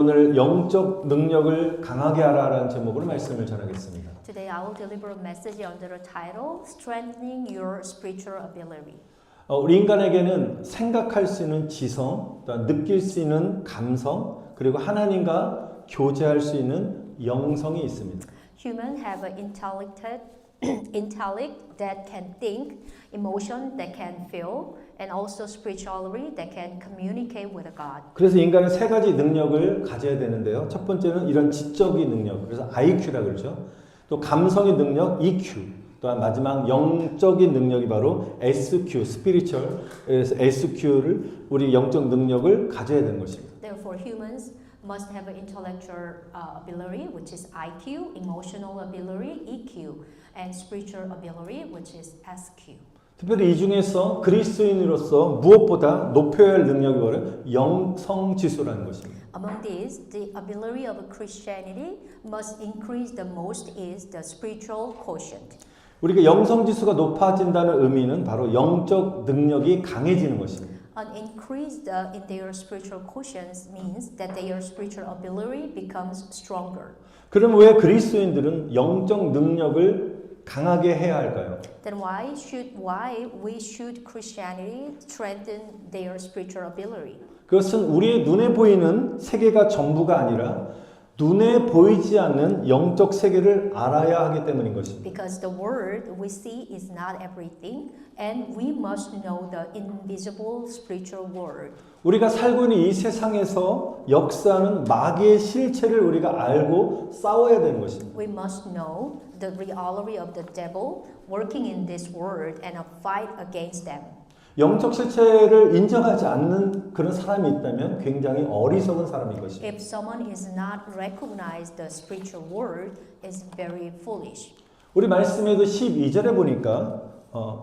오늘 영적 능력을 강하게 하라라는 제목으로 말씀을 전하겠습니다. Today I will deliver a message under the title Strengthening Your Spiritual Ability. 우리 인간에게는 생각할 수 있는 지성, 또한 느낄 수 있는 감성, 그리고 하나님과 교제할 수 있는 영성이 있습니다. Humans have an intellect that can think, emotion that can feel, and also spirituality that can communicate with God. 그래서 인간은 세 가지 능력을 가져야 되는데요. 첫 번째는 이런 지적인 능력, 그래서 IQ라고 그러죠. 또 감성의 능력, EQ. 또한 마지막 영적인 능력이 바로 SQ, spiritual. 그래서 SQ를 우리 영적 능력을 가져야 되는 것입니다. Therefore, humans must have an intellectual ability, which is IQ, emotional ability, EQ, and spiritual ability, which is SQ. 특별히 이 중에서 그리스도인으로서 무엇보다 높여야 할 능력이 바로 영성지수라는 것입니다. Among these, the ability of Christianity must increase the most is the spiritual quotient. 우리가 영성지수가 높아진다는 의미는 바로 영적 능력이 강해지는 것입니다. An increase in their spiritual quotient means that their spiritual ability becomes stronger. 그럼 왜 그리스도인들은 영적 능력을 강하게 해야 할까요? Then why we should Christianity strengthen their spiritual ability? 그것은 우리의 눈에 보이는 세계가 전부가 아니라 눈에 보이지 않는 영적 세계를 알아야 하기 때문인 것입니다. Because the world we see is not everything, and we must know the invisible spiritual world. 우리가 살고 있는 이 세상에서 역사하는 마귀의 실체를 우리가 알고 싸워야 되는 것입니다. We must know the reality of the devil working in this world and fight against them. 영적 실체를 인정하지 않는 그런 사람이 있다면 굉장히 어리석은 사람인 것입니다. If someone is not recognize the spiritual world, is very foolish. 우리 말씀에도 12절에 보니까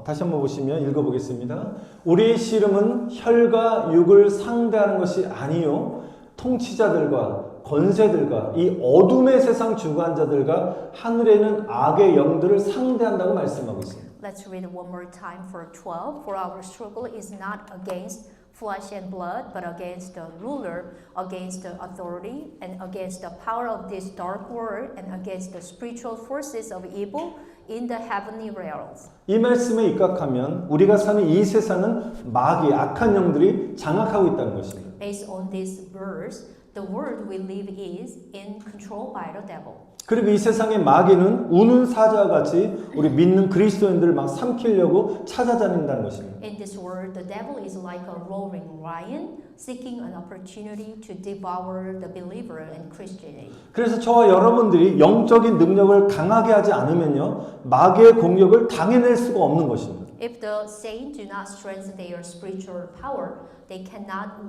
다시 한번 보시면 읽어보겠습니다. 우리의 씨름은 혈과 육을 상대하는 것이 아니요 통치자들과 권세들과 이 어둠의 세상 주관자들과 하늘에 있는 악의 영들을 상대한다고 말씀하고 있습니다. Let's read it one more time for 12. For our struggle is not against flesh and blood, but against the ruler, against the authority, and against the power of this dark world, and against the spiritual forces of evil in the heavenly realms. 이 말씀에 입각하면 우리가 사는 이 세상은 마귀, 악한 영들이 장악하고 있다는 것입니다. Based on this verse, the world we live is in control by the devil. 그리고 이 세상의 마귀는 우는 사자와 같이 우리 믿는 그리스도인들을 막 삼키려고 찾아다닌다는 것입니다. In this world, the devil is like a roaring lion, seeking an opportunity to devour the believer and Christianity. 그래서 저와 여러분들이 영적인 능력을 강하게 하지 않으면요, 마귀의 공격을 당해낼 수가 없는 것입니다. If the saints do not strengthen their spiritual power, they cannot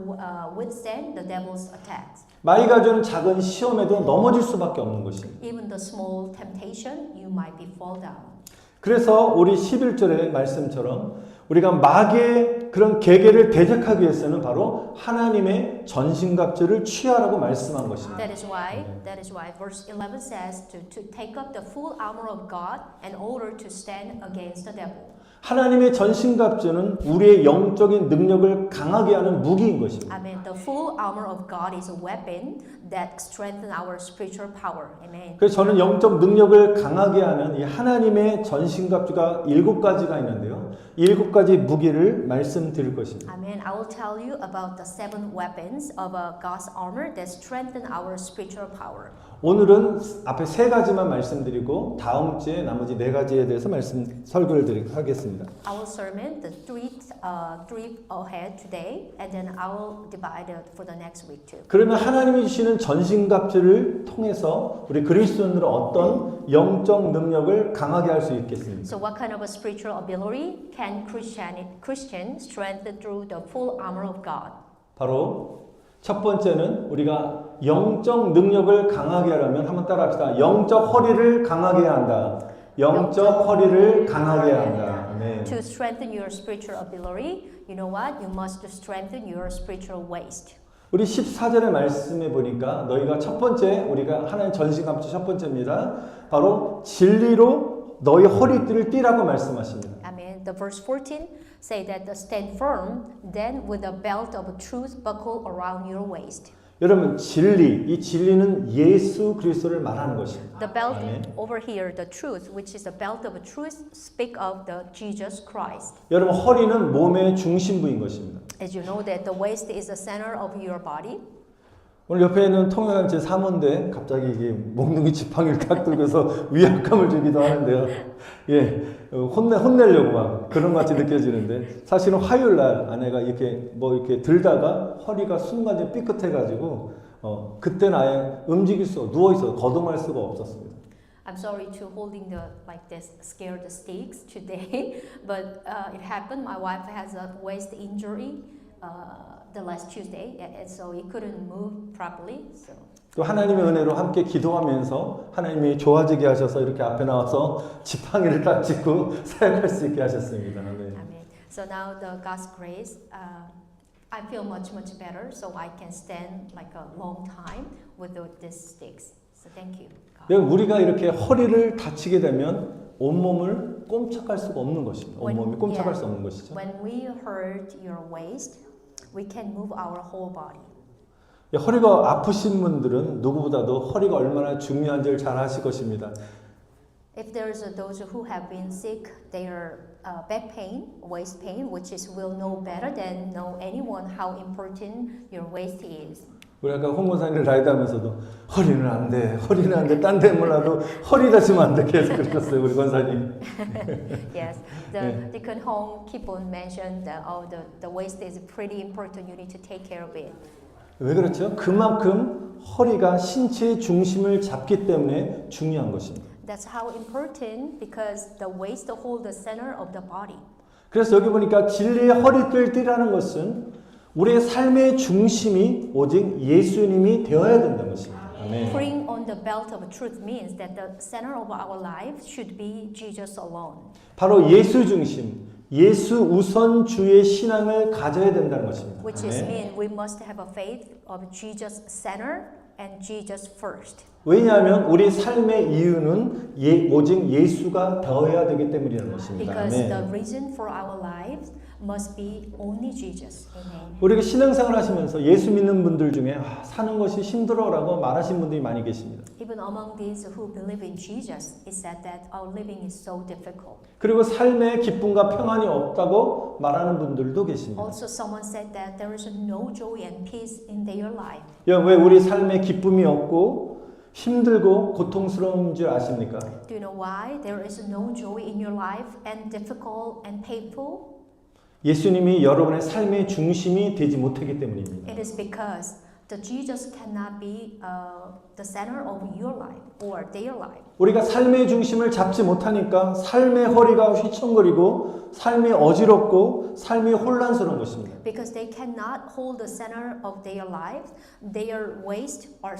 withstand the devil's attacks. 마귀가 주는 작은 시험에도 넘어질 수밖에 없는 것입니다. Even the small temptation, you might be fall down. 그래서 우리 11절의 말씀처럼 우리가 마귀의 그런 계계를 대적하기 위해서는 바로 하나님의 전신갑주를 취하라고 말씀한 것입니다. That is why verse 11 says to take up the full armor of God in order to stand against the devil. 하나님의 전신갑주는 우리의 영적인 능력을 강하게 하는 무기인 것입니다. Amen. The full armor of God is a weapon that strengthens our spiritual power. Amen. 그래서 저는 영적 능력을 강하게 하는 이 하나님의 전신갑주가 7가지가 있는데요. 7가지 무기를 말씀드릴 것입니다. Amen. I will tell you about the 7 weapons of God's armor that strengthen our spiritual power. 오늘은 앞에 3가지만 말씀드리고 다음 주에 나머지 4가지에 대해서 설교를 하겠습니다. Our sermon, the three ahead today, and then I will divide it for the next week too. 그러면 하나님이 주시는 전신갑주를 통해서 우리 그리스도인들은 어떤 영적 능력을 강하게 할 수 있겠습니까? So what kind of a spiritual ability can Christian strengthen through the full armor of God? 바로 첫 번째는 우리가 영적 능력을 강하게 하려면 한번 따라합시다. 영적 허리를 강하게 해야 한다. 영적 허리를 강하게 해야 한다. 네. To strengthen your spiritual ability, you know what? You must strengthen your spiritual waist. 우리 14절의 말씀에 보니까 너희가 첫 번째 우리가 하나님 전신갑주 첫 번째입니다. 바로 진리로 너희 허리띠를 띠라고 말씀하십니다. Amen. The verse 14 say that stand firm, then with a belt of truth buckle around your waist. 여러분 진리, 이 진리는 예수 그리스도를 말하는 것입니다. The belt 아멘. over here, the truth, which is the belt of truth, speak of the Jesus Christ. 여러분 허리는 몸의 중심부인 것입니다. As you know that the waist is the center of your body. 오늘 옆에 있는 통역한 제 사모인데 갑자기 이게 몽둥이 지팡이를 딱 들고서 위압감을 주기도 하는데요. 예, 혼내려고 막 그런 것 같이 느껴지는데 사실은 화요일 날 아내가 이렇게 이렇게 들다가 허리가 순간에 삐끗해가지고 그때는 아예 누워 있어 거동할 수가 없었습니다. I'm sorry to holding the like this scared sticks today, but it happened. My wife has a waist injury the last Tuesday, and so he couldn't move properly. So. 또 하나님의 은혜로 함께 기도하면서 하나님이 좋아지게 하셔서 이렇게 앞에 나와서 지팡이를 딱 짚고 사역할 수 있게 하셨습니다. 네. Amen. So now the God's grace, I feel much better, so I can stand like a long time with these sticks. So thank you, God. 여러분 우리가 이렇게 허리를 다치게 되면 온몸을 꼼짝할 수가 없는 것입니다. 온몸이 꼼짝할 수 없는 것이죠. When we hurt your waist, we can move our whole body. 허리가 아프신 분들은 누구보다도 허리가 얼마나 중요한지를 잘 아실 것입니다. If there's those who have been sick, their back pain, waist pain, which is will know better than know anyone how important your waist is. 우리 아까 홍 권사님 라이드하면서도 허리는 안 돼, 허리는 안 돼, 딴 데 몰라도 허리 다치면 안 돼 계속 그러셨어요 우리 권사님. Yes, the Deacon Hong keep on mention that the waist is pretty important. You need to take care of it. 왜 그렇죠? 그만큼 허리가 신체의 중심을 잡기 때문에 중요한 것입니다. That's how important because the waist hold the center of the body. 그래서 여기 보니까 진리의 허리띠를 띠라는 것은 우리의 삶의 중심이 오직 예수님이 되어야 된다는 것입니다. 아멘. Putting on the belt of truth means that the center of our life should be Jesus alone. 바로 예수 중심, 예수 우선주의 신앙을 가져야 된다는 것입니다. Which is mean we must have a faith of Jesus center and Jesus first. 왜냐하면 우리 삶의 이유는 오직 예수가 되어야 되기 때문이라는 것입니다. Because 아멘. the reason for our lives must be only Jesus. Amen. 우리가 신앙생활 하시면서 예수 믿는 분들 중에 사는 것이 힘들어라고 말하신 분들이 많이 계십니다. Even among these who believe in Jesus, it said that our living is so difficult. 그리고 삶에 기쁨과 평안이 없다고 말하는 분들도 계십니다. Also, someone said that there is no joy and peace in their life. 왜 우리 삶에 기쁨이 없고 힘들고 고통스러운 줄 아십니까? Do you know why there is no joy in your life and difficult and painful? 예수님이 여러분의 삶의 중심이 되지 못하기 때문입니다. It is because the Jesus cannot be the center of your life or their life. 우리가 삶의 중심을 잡지 못하니까 삶의 허리가 휘청거리고 삶이 어지럽고 삶이 혼란스러운 것입니다. Because they cannot hold the center of their life, their waist are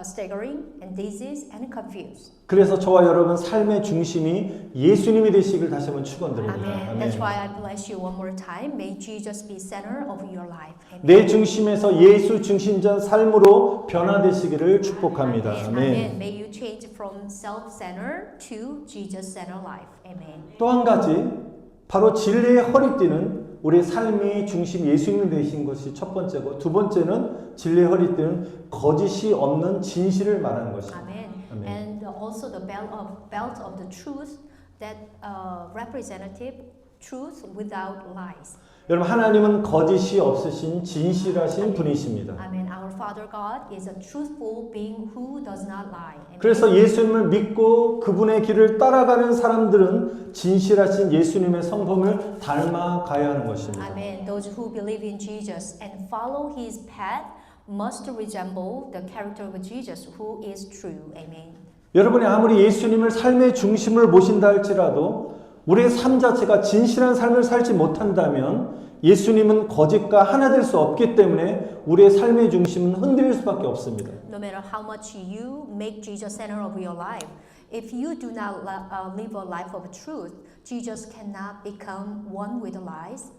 staggering and diseased and confused. 그래서 저와 여러분 삶의 중심이 예수님이 되시길 다시 한번 축원드립니다. Amen. That's why I bless you one more time. May Jesus be center of your life. Amen. 내 중심에서 예수 중심전 삶으로 변화되시기를 축복합니다. Amen. 아멘. Amen. May you change from self-centered to Jesus-centered life. Amen. 또 한 가지 바로 진리의 허리띠는 우리 삶의 중심 예수님 되신 것이 첫 번째고 두 번째는 진리의 허리띠는 거짓이 없는 진실을 말하는 것입니다. Amen. Amen. And also the belt of the truth that representative truth without lies. 여러분 하나님은 거짓이 없으신 진실하신 분이십니다. Amen. Our Father God is a truthful being who does not lie. Amen. 그래서 예수님을 믿고 그분의 길을 따라가는 사람들은 진실하신 예수님의 성품을 닮아가야 하는 것입니다. Amen. Those who believe in Jesus and follow His path must resemble the character of Jesus, who is true. Amen. 여러분이 아무리 예수님을 삶의 중심을 모신다 할지라도 우리의 삶 자체가 진실한 삶을 살지 못한다면 예수님은 거짓과 하나 될 수 없기 때문에 우리의 삶의 중심은 흔들릴 수밖에 없습니다. No matter how much you make Jesus center of your life, if you do not live a life of truth, Jesus cannot become one with the lies.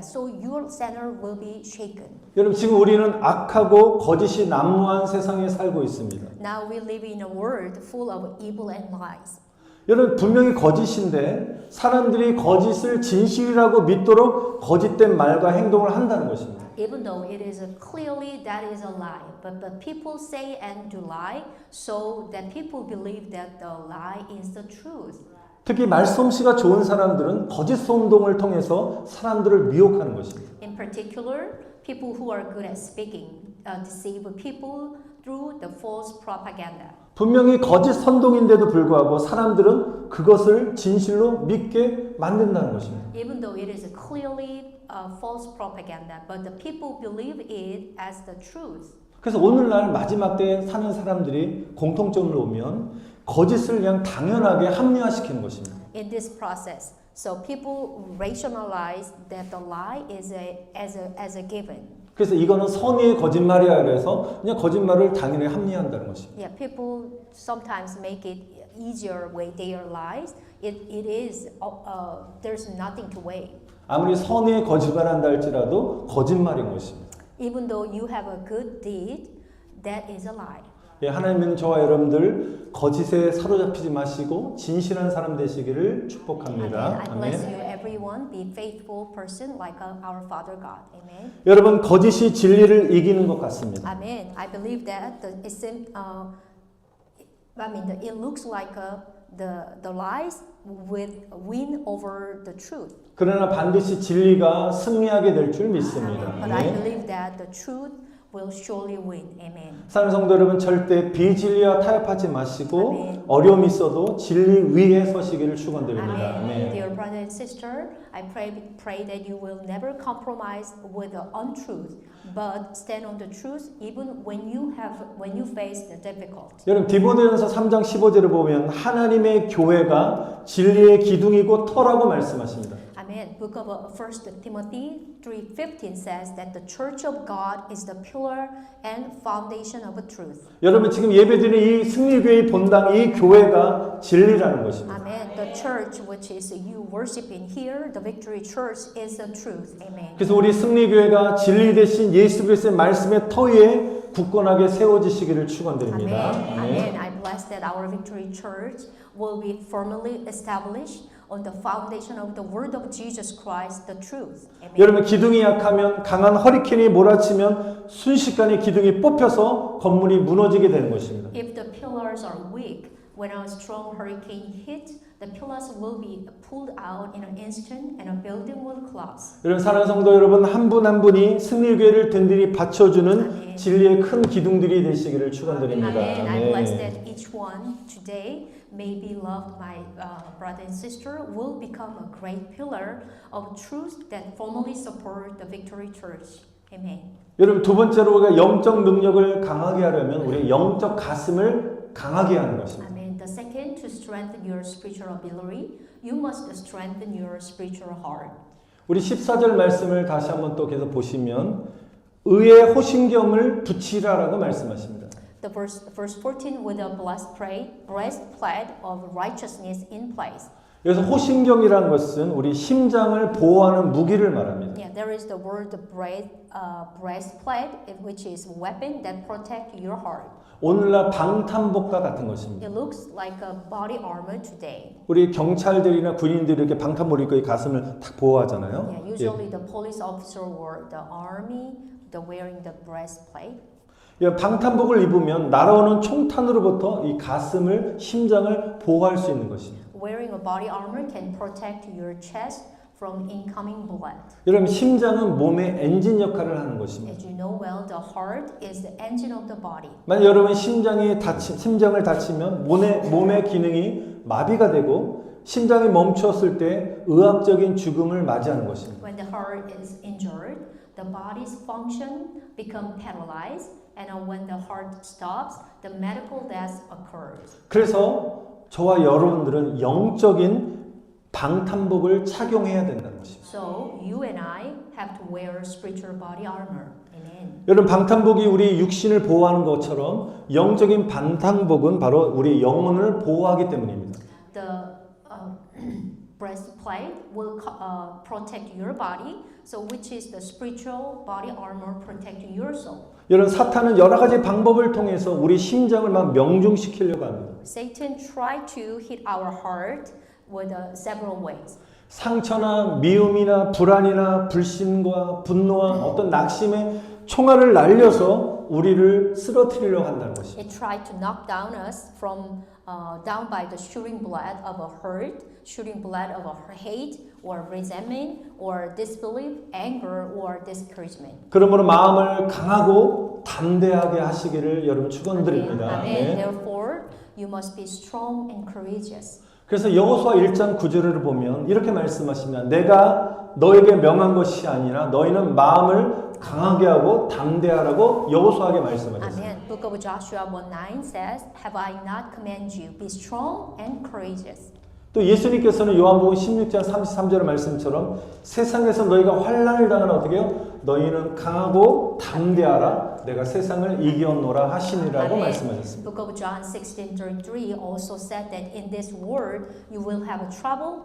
So your center will be shaken. 여러분 지금 우리는 악하고 거짓이 난무한 세상에 살고 있습니다. Now we live in a world full of evil and lies. 여러분 분명히 거짓인데 사람들이 거짓을 진실이라고 믿도록 거짓된 말과 행동을 한다는 것입니다. Even though it is clearly that is a lie, but people say and do lie, so that people believe that the lie is the truth. 특히 말솜씨가 좋은 사람들은 거짓 선동을 통해서 사람들을 미혹하는 것입니다. In particular, people who are good at speaking deceive people through the false propaganda. 분명히 거짓 선동인데도 불구하고 사람들은 그것을 진실로 믿게 만든다는 것입니다. Even though it is clearly false propaganda, but the people believe it as the truth. 그래서 오늘날 마지막 때에 사는 사람들이 공통점으로 오면 거짓을 그냥 당연하게 합리화시키는 것입니다. In this process, so people rationalize that the lie is as a given. 그래서 이거는 선의의 거짓말이야 그래서 그냥 거짓말을 당연히 합리화한다는 것입니다. Yeah, people sometimes make it easier way their lies. It is there's nothing to weigh. 아무리 선의의 거짓말한다 할지라도 거짓말인 것입니다. Even though you have a good deed, that is a lie. 예, 하나님은 저와 여러분들 거짓에 사로잡히지 마시고 진실한 사람 되시기를 축복합니다. I bless you, everyone. Be faithful person like our Father God. Amen. 여러분 거짓이 진리를 이기는 것 같습니다. Amen. I believe that it looks like the lies win over the truth. 그러나 반드시 진리가 승리하게 될 줄 믿습니다. But I believe that the truth will surely win. Amen. 사랑하는 성도 여러분 절대 비진리와 타협하지 마시고 아멘. 어려움이 있어도 진리 위에 서시기를 축원드립니다. Amen. 아멘. Dear brother and sister, I pray that you will never compromise with the untruth, but stand on the truth even when you face the difficult. 여러분 디모데전서 3장 15절을 보면 하나님의 교회가 진리의 기둥이고 터라고 말씀하십니다. Amen. Book of 1 Timothy 3:15 says that the church of God is the pillar and foundation of truth. 여러분 지금 예배드리는 이 승리교회의 본당 이 교회가 진리라는 것입니다. Amen. The church which is you worshiping here, the Victory Church is the truth. Amen. 그래서 우리 승리교회가 진리 대신 예수 그리스도의 말씀의 터 위에 굳건하게 세워지시기를 축원드립니다. Amen. Amen. I bless that our Victory Church will be firmly established on the foundation of the word of Jesus Christ, the truth. Amen. 여러분 기둥이 약하면 강한 허리케인이 몰아치면 순식간에 기둥이 뽑혀서 건물이 무너지게 되는 것입니다. If the pillars are weak, when a strong hurricane hits, the pillars will be pulled out in an instant and a building will collapse. 여러분 사랑하는 성도 여러분 한 분 한 분이 승리교회를 든든히 받쳐주는 아멘. 진리의 큰 기둥들이 되시기를 축원드립니다. Amen. I 아멘. bless that each one today may be loved by brother and sister will become a great pillar of truth that formally support the Victory Church. Amen. 여러분 두 번째로 우리가 영적 능력을 강하게 하려면 우리의 영적 가슴을 강하게 하는 것입니다. Amen. The second, to strengthen your spiritual ability, you must strengthen your spiritual heart. 우리 14절 말씀을 다시 한번 또 계속 보시면 의의 호신경을 붙이라라고 말씀하십니다. The verse 14, with a breastplate of righteousness in place. 여기서 호신경이라는 것은 우리 심장을 보호하는 무기를 말합니다. Yeah, there is the word breastplate, which is weapon that protect your heart. 오늘날 방탄복과 같은 것입니다. It looks like a body armor today. 우리 경찰들이나 군인들이 이렇게 방탄복을 입고 이 가슴을 탁 보호하잖아요. Yeah, usually the police officer or the army, they're wearing the breastplate. 방탄복을 입으면 날아오는 총탄으로부터 이 가슴을, 심장을 보호할 수 있는 것입니다. Wearing a body armor can protect your chest from incoming blood. 여러분 심장은 몸의 엔진 역할을 하는 것입니다. As you know well, the heart is the engine of the body. 만약 여러분 심장을 다치면 몸의 기능이 마비가 되고 심장이 멈추었을 때 의학적인 죽음을 맞이하는 것입니다. When the heart is injured, the body's function become paralyzed, and when the heart stops, the medical death occurs. 그래서 저와 여러분들은 영적인 방탄복을 착용해야 된다는 것입니다. So you and I have to wear spiritual body armor. Amen. 여러분 방탄복이 우리 육신을 보호하는 것처럼 영적인 방탄복은 바로 우리 영혼을 보호하기 때문입니다. The breastplate will protect your body, so which is the spiritual body armor protecting your soul. 이런 사탄은 여러 가지 방법을 통해서 우리 심장을 막 명중시키려고 합니다. Satan tried to hit our heart with several ways. 상처나 미움이나 불안이나 불신과 분노와 어떤 낙심의 총알을 날려서 우리를 쓰러뜨리려고 한다는 것입니다. It tried to knock down us from down by the shooting blood of a hurt, shooting blood of a hate, or resentment, or disbelief, anger, or discouragement. 그러므로 마음을 강하고 담대하게 하시기를 여러분 축원드립니다. Amen. Therefore, you must be strong and courageous. 그래서 여호수아 1장 9절을 보면 이렇게 말씀하십니다. 내가 너에게 명한 것이 아니라 너희는 마음을 강하게 하고 담대하라고 여호수아에게 말씀하셨습니다. Amen. Book of Joshua 1:9 says, "Have I not commanded you? Be strong and courageous." 또 예수님께서는 요한복음 16장 33절의 말씀처럼 세상에서 너희가 환난을 당하나 어떻게 해요? 너희는 강하고 담대하라. 내가 세상을 이겨노라 하시니라고 말씀하셨습니다. Book of John 16:33 also said that in this world you will have trouble,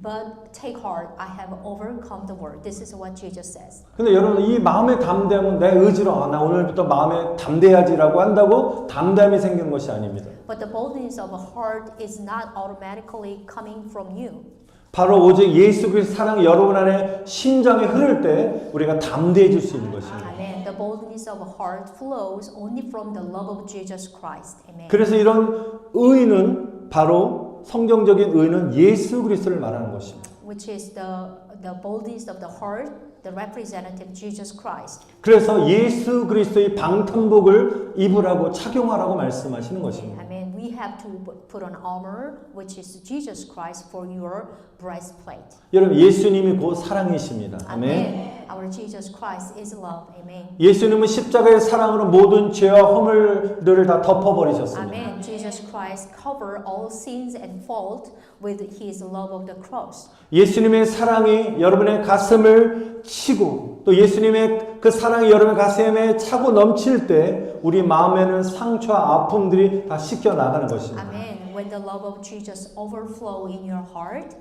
but take heart, I have overcome the world. This is what Jesus says. 근데 여러분 이 마음의 담대함은 내 의지로 나 오늘부터 마음에 담대해야지라고 한다고 담대함이 생기는 것이 아닙니다. But the boldness of a heart is not automatically coming from you. 바로 오직 예수 그리스도의 사랑이 여러분 안에 심장에 흐를 때 우리가 담대해질 수 있는 것입니다. Amen. The boldness of a heart flows only from the love of Jesus Christ. Amen. 그래서 이런 의는 바로 성경적인 의는 예수 그리스도를 말하는 것입니다. Which is the boldness of the heart, the representative Jesus Christ. 그래서 예수 그리스도의 방탄복을 입으라고 착용하라고 말씀하시는 것입니다. Amen. We have to put on armor, which is Jesus Christ, for your breastplate. 여러분 예수님이 곧 사랑이십니다. 아멘. Amen. Our Jesus Christ is love. Amen. 예수님은 십자가의 사랑으로 모든 죄와 허물들을 다 덮어버리셨습니다. Amen. Jesus Christ covered all sins and fault with His love of the cross. 예수님의 사랑이 여러분의 가슴을 치고 또 예수님의 그 사랑이 여러분의 가슴에 차고 넘칠 때 우리 마음에는 상처와 아픔들이 다 씻겨 나가는 것입니다. Amen. When the love of Jesus overflow in your heart,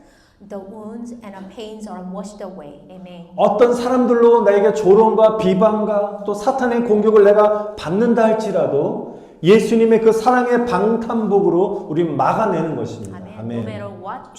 the wounds and the pains are washed away. Amen. 어떤 사람들로 나에게 조롱과 비방과 또 사탄의 공격을 내가 받는다 할지라도 예수님의 그 사랑의 방탄복으로 우리 막아내는 것입니다. Amen. No 아멘. matter what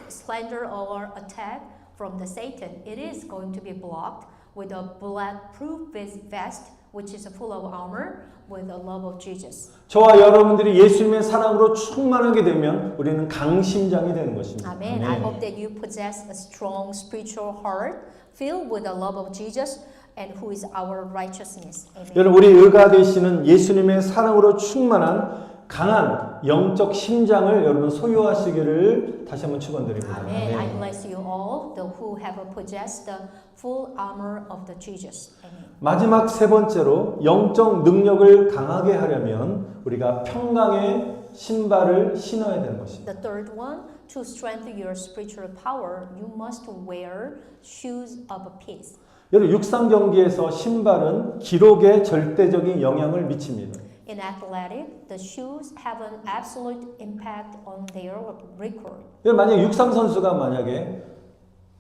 slander or attack from the Satan, it is going to be blocked with a bulletproof vest, which is full of armor, with the love of Jesus. 저와 여러분들이 예수님의 사랑으로 충만하게 되면 우리는 강심장이 되는 것입니다. Amen. I hope that you possess a strong spiritual heart filled with the love of Jesus and who is our righteousness. Amen. 여러분 우리 의가 되시는 예수님의 사랑으로 충만한 강한 영적 심장을 여러분 소유하시기를 다시 한번 축원드립니다. Amen. I bless you all, the who have possessed the full armor of the Jesus. Amen. 마지막 세 번째로 영적 능력을 강하게 하려면 우리가 평강의 신발을 신어야 되는 것입니다. The third one, to strengthen your spiritual power, you must wear shoes of peace. 여러분 육상 경기에서 신발은 기록에 절대적인 영향을 미칩니다. In athletic, the shoes have an absolute impact on their record. 만약 육상 선수가 만약에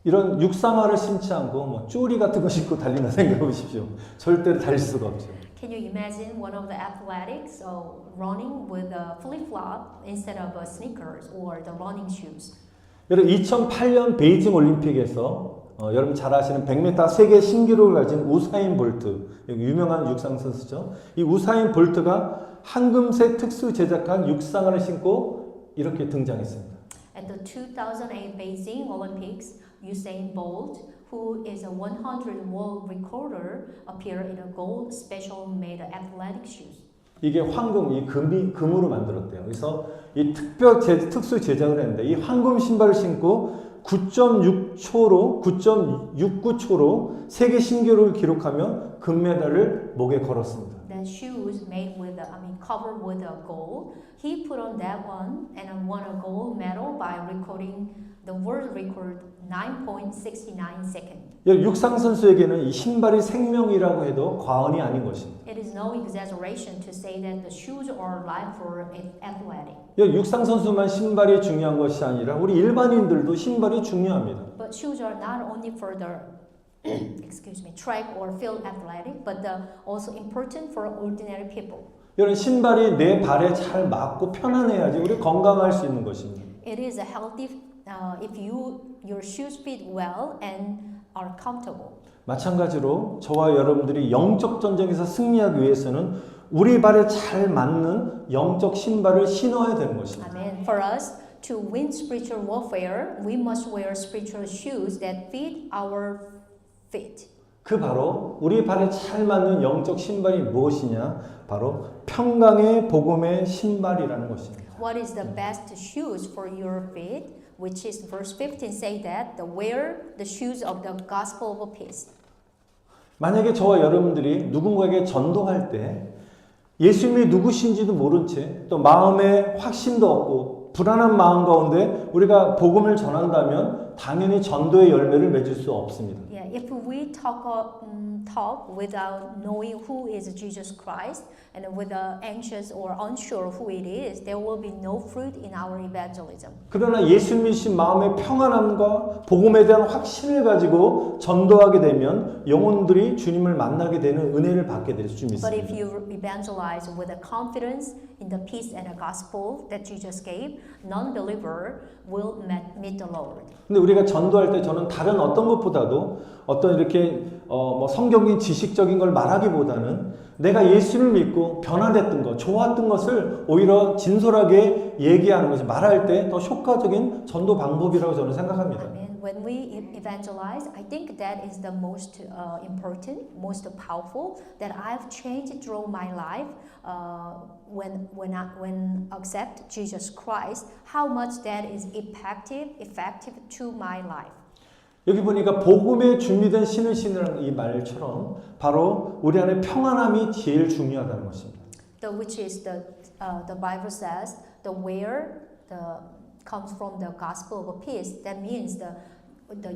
이런 육상화를 신지 않고 뭐 쭈리 같은 거 신고 달리나 생각해 보십시오. 절대로 달릴 수가 없죠. Can you imagine one of the athletics running with a flip-flop instead of sneakers or the running shoes? 여러분 2008년 베이징 올림픽에서 여러분 잘 아시는 100m 세계 신기록을 가진 우사인 볼트, 유명한 육상 선수죠. 이 우사인 볼트가 황금색 특수 제작한 육상화를 신고 이렇게 등장했습니다. At the 2008 Beijing Olympics, Usain Bolt, who is a 100 world recorder, appeared in a gold special-made athletic shoes. 이게 황금, 이 금으로 만들었대요. 그래서 이 특수 제작을 했는데 이 황금 신발을 신고 9.6초로 9.69초로 세계 신기록을 기록하며 금메달을 목에 걸었습니다. The shoes made with, covered with gold. He put on that one and won a gold medal by recording the world record 9.69 seconds. 육상 선수에게는 이 신발이 생명이라고 해도 과언이 아닌 것입니다. It is no exaggeration to say that the shoes are life for an athletic. 육상 선수만 신발이 중요한 것이 아니라 우리 일반인들도 신발이 중요합니다. But shoes are not only for the excuse me, track or field athletic, but also important for ordinary people. 이런 신발이 내 발에 잘 맞고 편안해야지 우리 건강할 수 있는 것입니다. It is a healthy if your shoes fit well and are comfortable. 마찬가지로 저와 여러분들이 영적 전쟁에서 승리하기 위해서는 우리 발에 잘 맞는 영적 신발을 신어야 되는 것입니다. Amen. For us to win spiritual warfare, we must wear spiritual shoes that fit our feet. 그 바로 우리 발에 잘 맞는 영적 신발이 무엇이냐? 바로 평강의 복음의 신발이라는 것입니다. What is the best shoes for your feet? Which is verse 15 say that wear the shoes of the gospel of peace. 만약에 저와 여러분들이 누군가에게 전도할 때 예수님이 누구신지도 모른 채 또 마음에 확신도 없고 불안한 마음 가운데 우리가 복음을 전한다면 당연히 전도의 열매를 맺을 수 없습니다. Yeah, if we talk without knowing who is Jesus Christ and with anxious or unsure who it is, there will be no fruit in our evangelism. 그러나 예수 믿으신 마음의 평안함과 복음에 대한 확신을 가지고 전도하게 되면 영혼들이 주님을 만나게 되는 은혜를 받게 될 줄 But if 믿습니다. you evangelize with a confidence in the peace and the gospel that Jesus gave, non-believer will meet the Lord. 근데 우리가 전도할 때 저는 다른 어떤 것보다도 어떤 이렇게 성경적인 지식적인 걸 말하기보다는 내가 예수를 믿고 변화됐던 것, 좋았던 것을 오히려 진솔하게 얘기하는 것이 말할 때 더 효과적인 전도 방법이라고 저는 생각합니다. Amen. When we evangelize, I think that is the most important, most powerful that I've changed through my life when accept Jesus Christ. How much that is effective to my life. 여기 보니까 복음에 준비된 신을 신으라는 이 말처럼 바로 우리 안에 평안함이 제일 중요하다는 것입니다. Which is the Bible says the where comes from the gospel of peace. That means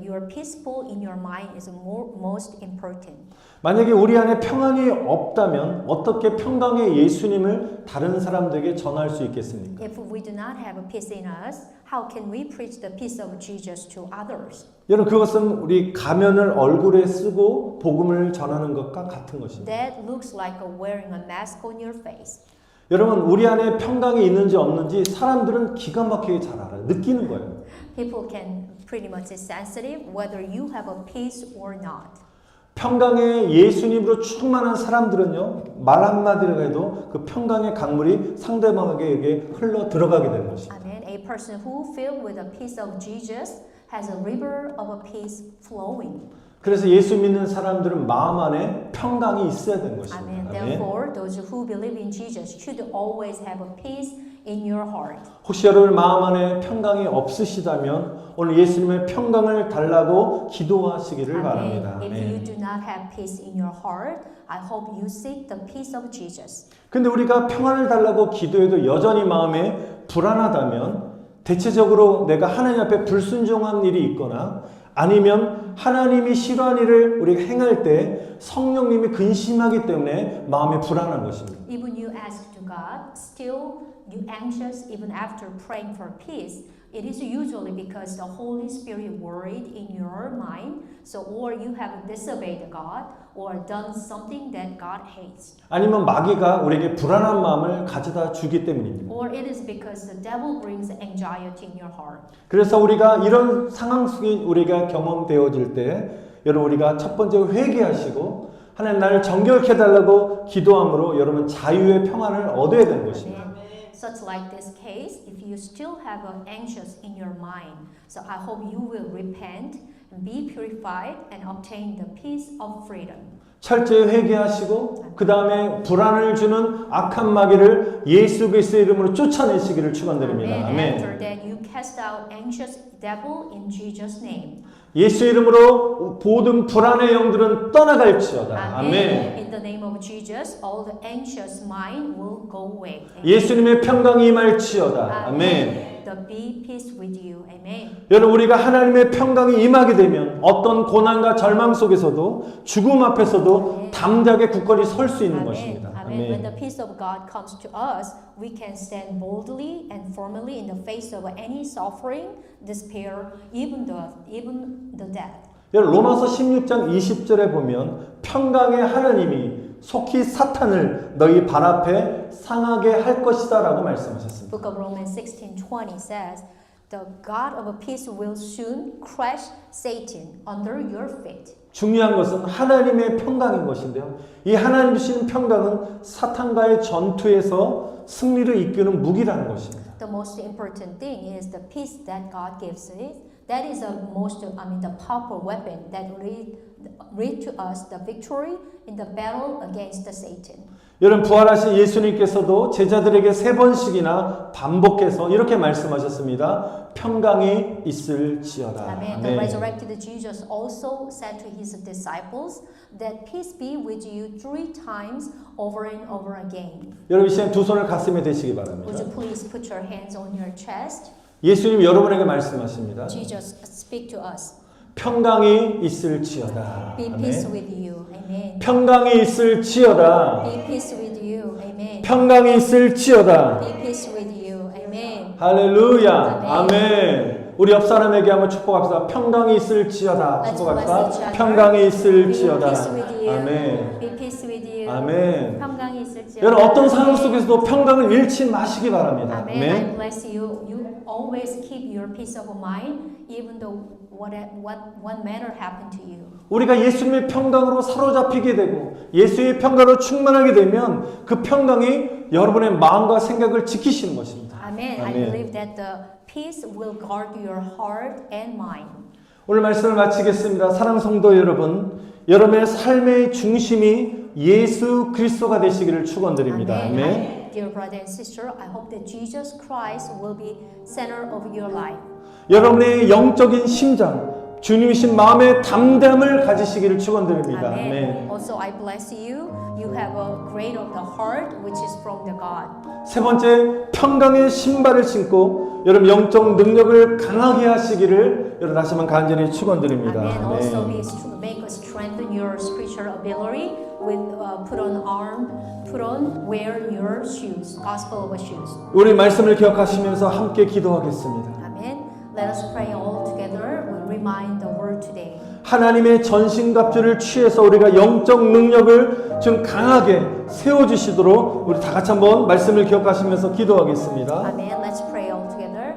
you're peaceful in your mind is most important. 만약에 우리 안에 평안이 없다면 어떻게 평강의 예수님을 다른 사람들에게 전할 수 있겠습니까? If we do not have a peace in us, how can we preach the peace of Jesus to others? 여러분 그것은 우리 가면을 얼굴에 쓰고 복음을 전하는 것과 같은 것입니다. That looks like wearing a mask on your face. 여러분 우리 안에 평강이 있는지 없는지 사람들은 기가 막히게 잘 알아요. 느끼는 거예요. People can pretty much sensitive whether you have a peace or not. 평강의 예수님으로 충만한 사람들은요 말 한마디로 해도 그 평강의 강물이 상대방에게 흘러 들어가게 되는 것입니다. Amen. A person who filled with the peace of Jesus has a river of a peace flowing. 그래서 예수 믿는 사람들은 마음 안에 평강이 있어야 되는 것입니다. Amen. Therefore, those who believe in Jesus should always have a peace in your heart. 혹시 여러분 마음 안에 평강이 없으시다면 오늘 예수님의 평강을 달라고 기도하시기를 바랍니다. If you do not have peace in your heart, I hope you seek the peace of Jesus. 근데 우리가 평안을 달라고 기도해도 여전히 마음에 불안하다면 대체적으로 내가 하나님 앞에 불순종한 일이 있거나 아니면 하나님이 싫어하는 일을 우리가 행할 때 성령님이 근심하기 때문에 마음이 불안한 것입니다. Even you ask to God, still you anxious even after praying for peace. It is usually because the Holy Spirit worried in your mind, so or you have disobeyed God or done something that God hates. 아니면 마귀가 우리에게 불안한 마음을 가져다 주기 때문입니다. Or it is because the devil brings anxiety in your heart. 그래서 우리가 이런 상황 속에 우리가 경험되어질 때 여러분 우리가 첫 번째 회개하시고 하나님 나를 정결케 해달라고 기도함으로 여러분 자유의 평안을 얻어야 되는 것입니다. Such like this case, if you still have anxious in your mind, so I hope you will repent, be purified, and obtain the peace of freedom. 철저히 회개하시고 그 다음에 불안을 주는 악한 마귀를 예수 그리스도의 이름으로 쫓아내시기를 축원드립니다. Amen. 아멘. After that, you cast out anxious devil in Jesus' name. 예수 이름으로 모든 불안의 영들은 떠나갈지어다. 아멘. In the name of Jesus, all the anxious mind will go away. Amen. 예수님의 평강이 임할지어다. 아멘. The be peace with you. Amen. 여러분 우리가 하나님의 평강이 임하게 되면 어떤 고난과 절망 속에서도 죽음 앞에서도 담대하게 굳건히 설 수 있는 것입니다. Amen. When the 아멘. peace of God comes to us, we can stand boldly and firmly in the face of any suffering, despair, even the death. 여러분 로마서 16장 20절에 보면 평강의 하나님이 속히 사탄을 너희 발 앞에 상하게 할 것이다 라고 말씀하셨습니다. Book of Romans 16:20 says, "The God of peace will soon crush Satan under your feet." 중요한 것은 하나님의 평강인 것인데요. 이 하나님 주시는 평강은 사탄과의 전투에서 승리를 이끄는 무기라는 것입니다. The most important thing is the peace that God gives us. That is the the powerful weapon that lead to us the victory in the battle against Satan. 여러분 부활하신 예수님께서도 제자들에게 3번씩이나 반복해서 이렇게 말씀하셨습니다. 평강이 있을지어다. Amen. The resurrected Jesus also said to his disciples that peace be with you 3 times over and over again. 여러분 이 시간 두 손을 가슴에 대시기 바랍니다. Would you please put your hands on your chest? 예수님 여러분에게 말씀하십니다. Jesus speak to us. 평강이 있을지어다. Be peace with you. Amen. 평강이 있을지어다. Be peace with you. Amen. 평강이 있을지어다. Be peace with you. Amen. 할렐루야. 아멘. 아멘. 우리 옆 사람에게 한번 축복합시다. 평강이 있을지어다. Let's 축복합시다. bless each other. 평강이 Be 있을지어다. peace with you. 아멘. Be peace with you. 아멘. 평강이 있을지어다. 여러분 어떤 상황 속에서도 평강을 잃지 마시기 바랍니다. Amen. I 아멘. bless you. You always keep your peace of mind, even though what matter happened to you. 우리가 예수님의 평강으로 사로잡히게 되고 예수의 평강으로 충만하게 되면 그 평강이 여러분의 마음과 생각을 지키시는 것입니다. Amen. I believe that the peace will guard your heart and mind. 오늘 말씀을 마치겠습니다. 사랑 성도 여러분, 여러분의 삶의 중심이 예수 그리스도가 되시기를 축원드립니다. 아멘. Dear brother and sister, I hope that Jesus Christ will be center of your life. 여러분의 영적인 심장, 주님이신 마음의 담대함을 가지시기를 축원드립니다. 아멘. Also, I bless you. You have a great of the heart, which is from the God. 세 번째, 평강의 신발을 신고 여러분 영적 능력을 강하게 하시기를 여러분 다시 한번 간절히 축원드립니다. Amen. Also, make us strengthen your spiritual ability with wear your shoes, gospel of shoes. 우리 말씀을 기억하시면서 함께 기도하겠습니다. Amen. Let us pray all together. We remind the word today. 하나님의 전신갑주를 취해서 우리가 영적 능력을 좀 강하게 세워주시도록 우리 다 같이 한번 말씀을 기억하시면서 기도하겠습니다. Amen. Let's pray all together.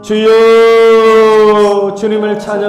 주여 주님을 찬양